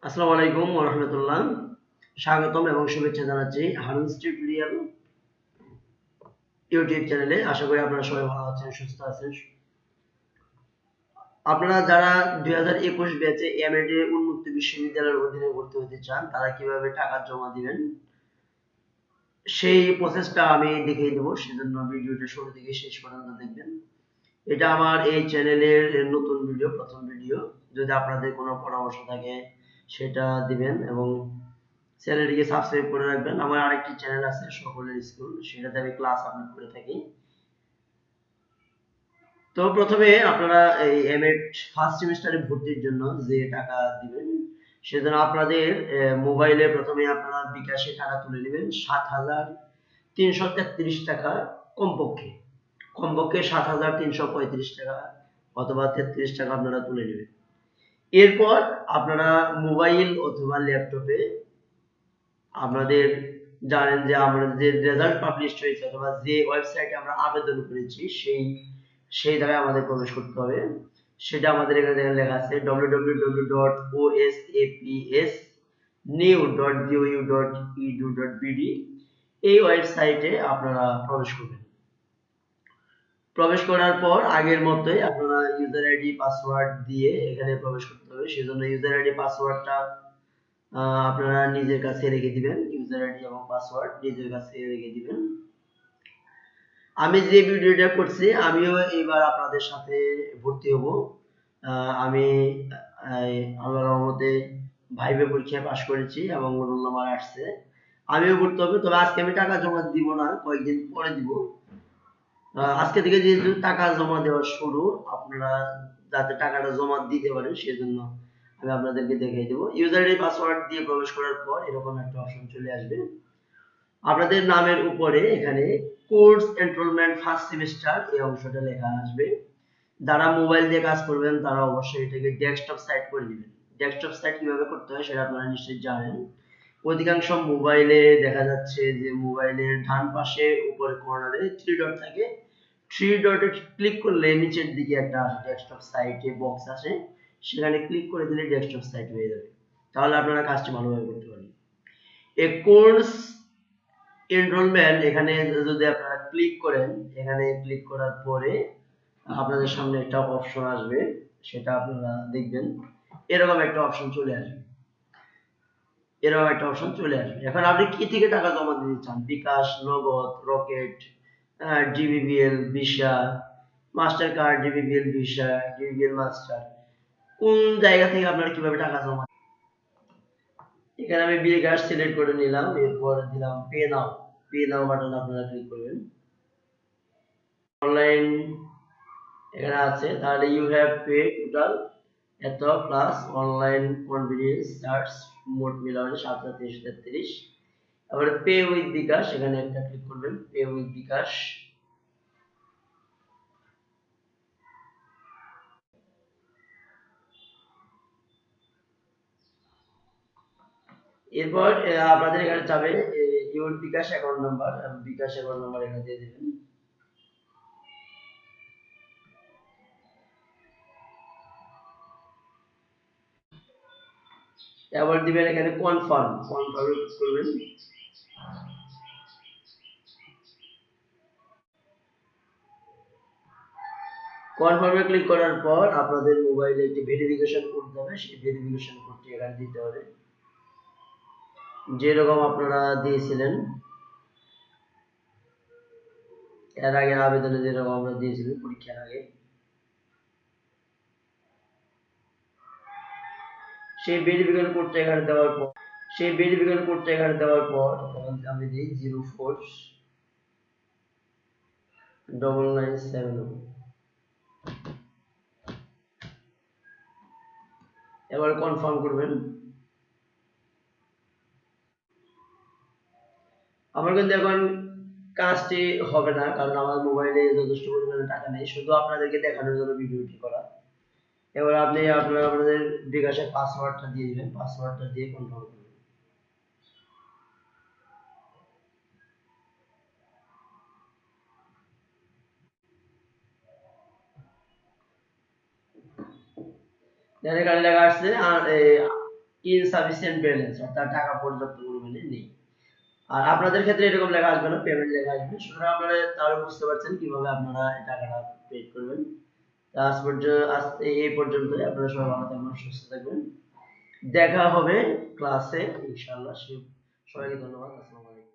আসসালামু আলাইকুম ওয়া রাহমাতুল্লাহ। স্বাগতম এবং শুভেচ্ছা জানাচ্ছি হারুন টিউটোরিয়াল ইউটিউব চ্যানেলে। আশা করি আপনারা সবাই ভালো আছেন, সুস্থ আছেন। আপনারা যারা 2021 ব্যাচে এমএড এ উন্মুক্ত বিশ্ববিদ্যালয়ের অধীনে ভর্তি হতে চান, তারা কিভাবে টাকা জমা দিবেন সেই প্রসেসটা আমি দেখিয়ে দেব। সেজন্য ভিডিওটা শুরু থেকে শেষ পর্যন্ত দেখবেন। এটা আমার এই চ্যানেলের নতুন ভিডিও, প্রথম ভিডিও। যদি আপনাদের কোনো পরামর্শ থাকে সেটা দিবেন এবং চ্যানেলটিকে সাবস্ক্রাইব করে রাখবেন। আমার আরেকটি চ্যানেল আছে সকলের স্কুল, সেটাতে আমি ক্লাস আপলোড করে থাকি। তো প্রথমে আপনারা এই এমএড ফার্স্ট সেমিস্টারে ভর্তির জন্য যে টাকা দিবেন, সেজন্য আপনাদের মোবাইলে প্রথমে আপনারা বিকাশে টাকা তুলে নেবেন ৭৩৩৩ টাকা কমপক্ষে। কমপক্ষে ৭৩৩৩ টাকা অথবা ৩৩ টাকা আপনারা তুলে নেবেন। এরপর আপনারা মোবাইল অথবা ল্যাপটপে আপনাদের জানেন যে আমাদের যে রেজাল্ট পাবলিশ হয়েছে অথবা যে ওয়েবসাইটে আমরা আবেদন করেছি সেই জায়গায় আমাদের প্রবেশ করতে হবে। সেটা আমাদের এখানে দেখেন লেখা আছে www.osapsnew.bou.edu.bd। এই ওয়েবসাইটে আপনারা প্রবেশ করবেন। প্রবেশ করার পর আগের মতোই আপনারা ইউজার আইডি পাসওয়ার্ড দিয়ে এখানে প্রবেশ করতে হবে। সেজন্য ইউজার আইডি পাসওয়ার্ডটা আপনারা নিজের কাছে রেখে দিবেন। ইউজার আইডি এবং পাসওয়ার্ড নিজের কাছে রেখে দিবেন। আমি যে ভিডিওটা করছি আমিও এবার আপনাদের সাথে ভর্তি হব। আমি আল্লাহর রহমতে ভাইভা পরীক্ষায় পাশ করেছি এবং রোল নাম্বার আসছে। আমিও ভর্তি হবে, তবে আজকে আমি টাকা জমা দিব না, কয়েকদিন পরে দিব। আজকে থেকে যেহেতু টাকা জমা দেওয়া শুরু, আপনারা যাতে টাকাটা জমা দিতে পারেন সেজন্য আমি আপনাদেরকে দেখিয়ে দেবো। ইউজার আইডি পাসওয়ার্ড দিয়ে প্রবেশ করার পর এরকম একটা অপশন চলে আসবে। আপনাদের নামের উপরে এখানে কোর্স এনরোলমেন্ট ফার্স্ট সেমিস্টার এই অংশটা লেখা আসবে। যারা মোবাইল দিয়ে কাজ করবেন তারা অবশ্যই এটাকে ডেস্কটপ সাইট করে দিবেন। ডেস্কটপ সাইট কিভাবে করতে হয় সেটা আপনারা নিশ্চয়ই জানেন। অধিকাংশ মোবাইলে দেখা যাচ্ছে যে মোবাইলের ডান পাশে উপরে কর্নারে থ্রি ডট থাকে। থ্রি ডটে ক্লিক করলে নিচের দিকে একটা ডেস্কটপ সাইটে বক্স আসে, সেখানে ক্লিক করে দিলে ডেস্কটপ সাইট হয়ে যাবে। তাহলে আপনারা কাজটি ভালোভাবে করতে পারবেন। এ কোর্স এনরোলমেন্ট এখানে যদি আপনারা ক্লিক করেন, এখানে ক্লিক করার পরে আপনাদের সামনে একটা অপশন আসবে, সেটা আপনারা দেখবেন এরকম একটা অপশন চলে আসবে। এরকম একটা অপশন চলে আসবে। এখন আপনি কি থেকে টাকা জমা দিতে চান? বিকাশ, নগদ, rocket, DBBL, visa, master card, DBBL visa, DBBL master, কোন জায়গা থেকে আপনারা কিভাবে টাকা জমা? এখানে আমি বিকাশ সিলেক্ট করে নিলাম, এরপর দিলাম পে নাও। পে নাও বাটন আপনারা ক্লিক করবেন। অনলাইন এখানে আছে, তাহলে ইউ হ্যাভ পে টোটাল এত প্লাস অনলাইন কনভিনিয়েন্স চার্জ মোট মিলানো ৭৩৩৩। এবারে পে উইথ বিকাশ এখানে একটা ক্লিক করবেন, পে উইথ বিকাশ। এরপর আপনাদের এখানে যাবে your bKash account number, bKash account number এখানে দিয়ে দিবেন। এবার দিবেন এখানে কনফার্ম, কনফার্মে ক্লিক করবেন। কনফার্মে ক্লিক করার পর আপনাদের মোবাইলে একটি ভেরিফিকেশন কোড যাবে, সেই ভেরিফিকেশন কোডটি এখানে দিতে হবে যেরকম আপনারা দিয়েছিলেন এর আগে আবেদনে, যেরকম আমরা দিয়েছিলাম পরীক্ষার আগে। সেই ভেরিফিকেশন কোডটা এখানে দেওয়ার পর আমি দিই 049997। এবার কনফার্ম করবেন। আমার কিন্তু এখন কাজটি হবে না, কারণ আমার মোবাইলে যথেষ্ট পরিমাণে টাকা নেই, শুধু আপনাদেরকে দেখানোর জন্য ভিডিওটি করা। এবার আপনাদের বিকাশের পাসওয়ার্ডটা দিয়ে দিবেন, পাসওয়ার্ডটা দিয়ে কনফার্ম করবেন। এখানে লেখা আসছে ইনসাফিসিয়েন্ট ব্যালেন্স, অর্থাৎ টাকা পর্যাপ্ত পরিমাণে নেই। আর আপনাদের ক্ষেত্রে এরকম লেখা আসবে না, পেমেন্ট লেখা আসবে। সুতরাং আপনারা তাহলে বুঝতে পারছেন কিভাবে আপনারা এই টাকাটা পে করবেন। আজ এই পর্যন্তই। আপনারা সবাই ভালো থাকবেন, সুস্থ থাকবেন। দেখা হবে ক্লাসে ইনশাআল্লাহ। সবাইকে ধন্যবাদ। আসসালামু আলাইকুম।